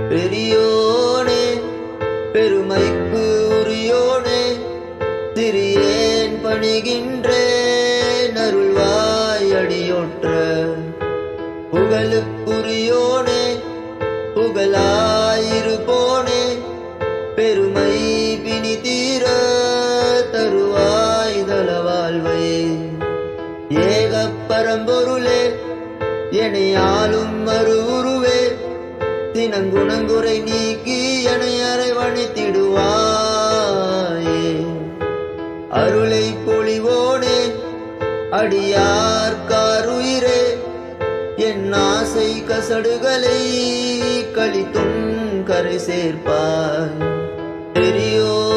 பெரியோனே பெருமைக்கு உரியோனே திரியேன் பணிகின்றேன் அருள்வாய் அடியொற்ற புகழுக்குரியோனே புகழாயிருப்போனே பெருமை பிணி தீர தருவாய் தலவாழ்வை ஏக பரம்பொருளே என்னை ஆளும் மறுவுருவே தினங்குணங்குறை நீக்கி என்னை அரவணைத்திடுவாயே அருளை பொழிவோனே அடியார்காருயிரே என் ஆசை கசடுகளை கழித்தும் கரை சேர்ப்பாய் பெரியோனே